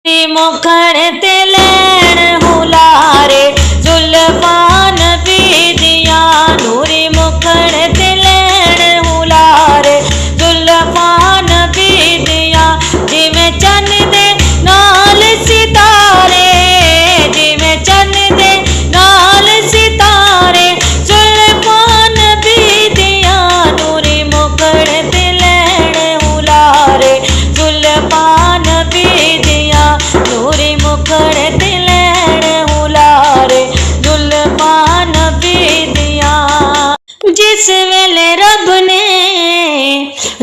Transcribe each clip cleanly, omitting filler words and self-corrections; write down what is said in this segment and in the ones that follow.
मुखड़ ते लैण हुलारे जुल्फान बीदिया नूरी मुखड़ ते लैण हुलारे जुल्फान बीदिया जिवें चन दे नाल सितारे जिवें चन दे नाल सितारे जुल्फान बीदिया नूरी मुखड़ ते लैण हुलारे जुल्फान बीदिया नूरी मुखड़ ते लैण हुलारे जुल्फान बीदिया। जिस वेले रब ने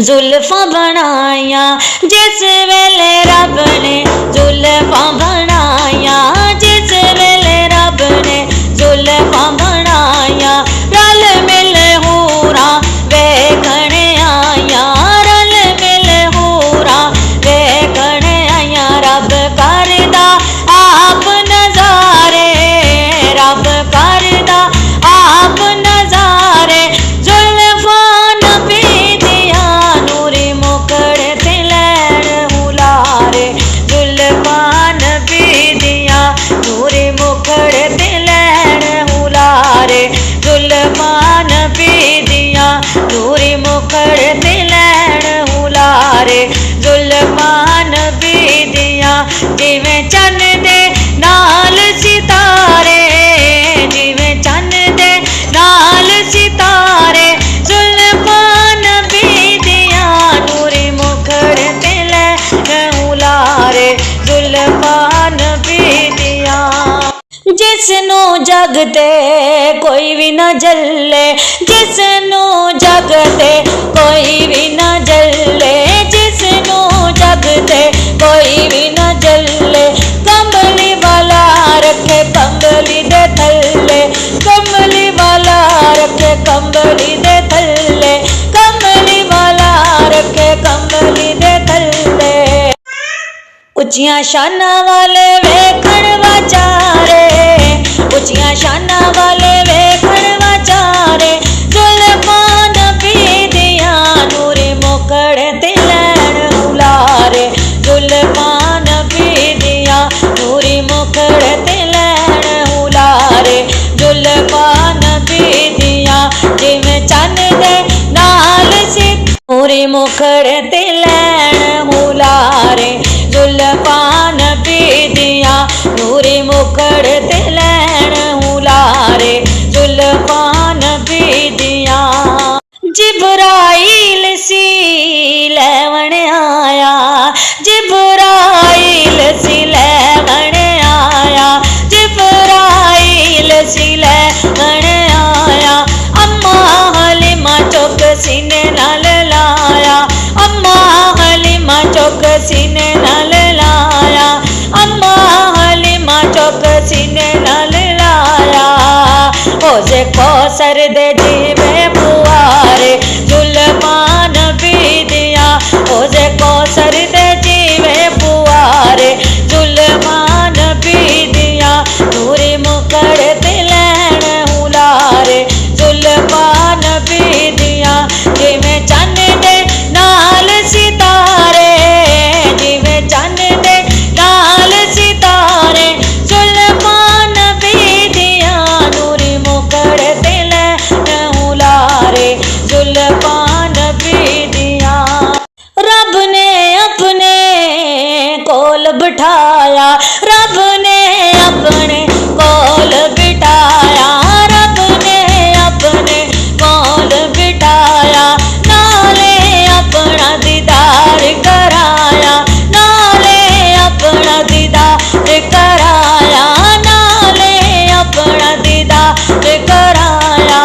जुल्फां बनाया जिस वेले रब ने जुल्फां बनाया जिस वेले रब ने जुल्फां बनाया रल मिल हूरा वेखण आया रल मिल हूरा वेखण आया रब करदा आप नजारे रब करदा आप नजारे जुल्फान बीदिया नूरी मुखड़ ते लैण हुलारे जुल्फान बीदिया नूरी मुखड़ ते लैण हुलारे जुल्फान बीदिया नूरी मुखड़ ते लैण हुलारे जुल्फान बीदिया जिवें चन दे नाल सितारे जिवें चन दे नाल सितारे जुल्फान बीदिया नूरी मुखड़ ते लैण हुलारे जुल्फान बीदिया। जिसनू जगते कोई भी न जले जिसनू जगते कोई भी न जले जिसनू जगते कोई भी न जले कंबली वाला रखे कंबली दे थल्ले कंबली वाला रखे कंबली दे थल्ले कंबली वाला रखे कंबली दे थल्ले। उच्चियां शानां वाले वेखण वाचारे उच्चियां शानां वाले वेखण वाचारे जुल्फान बीदिया नूरी मुखड़ ते लैण हुलारे जुल्फान बीदिया नूरी मुखड़ ते लैण हुलारे जुल्फान बीदिया जिवें चन दे नाल नूरी मुखड़ ते लैण हुलारे जुल्फान बीदिया नूरी मुखड़ ते लैण हुलारे जुल्फान बीदिया। जिब्राइल सी लैवण आया जिब्राइल सी लैवण आया जिब्राइल सी लैवण आया अम्मा हलीमा चुक सीने नाल लाया अम्मा हलीमा चुक सीने नाल लाया अम्मा हलीमा चुक सीने नाल लाया ओजे कौसर दे जीवे पुआरे जुल्फान बीदिया ओजे कौसर दे जीवे पुआरे जुल्फान बीदिया नूरी मुखड़ ते लैण हुलारे जुल्फान बीदिया जिवें चन दे नाल सितारे जिवें चन दे नाल सितारे जुल्फान बीदिया नूरी मुखड़ ते लैण हुलारे जुल्फान बीदिया। रब ने अपने कोल बिठाया रब ने अपने कोल बिठाया रब ने अपने कोल बिठाया नाले अपना दीदार कराया नाले अपना दीदार कराया नाले अपना दीदार कराया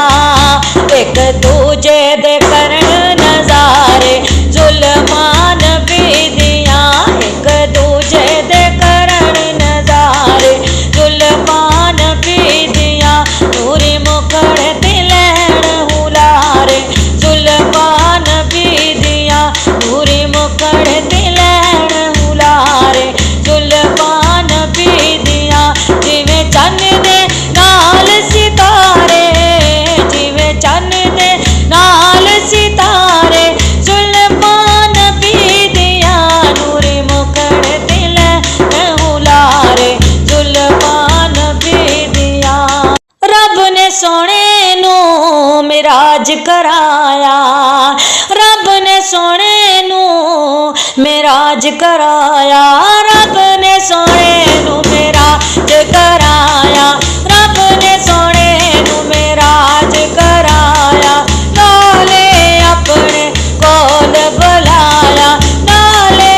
एक दूजे दे करन नजारे जुल्फान बीदिया एक दूजे दे करन नजारे मेराज कराया, रब ने सोने नू मेराज कराया, रब ने सोने नू मेराज कराया, रब ने सोने नू मेराज कराया, नाले अपने कोल बुलाया, नाले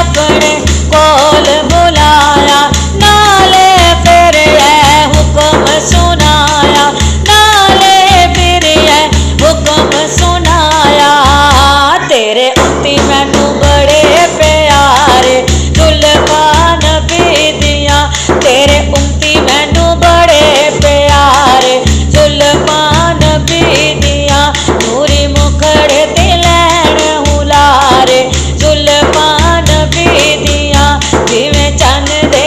अपने कोल बुलाया, नाले फिर है हुक्म सुनाया, नाले फिर है हुक्म सुनाया, तेरे उत्ती मैनू बड़े प्यारे जुल्फां नबी दियां, तेरे उत्ती मैनू बड़े प्यारे जुल्फां नबी दियां, नूरी मुखड़े ते लैण हुलारे जुल्फां नबी दियां, जिवें चन्न दे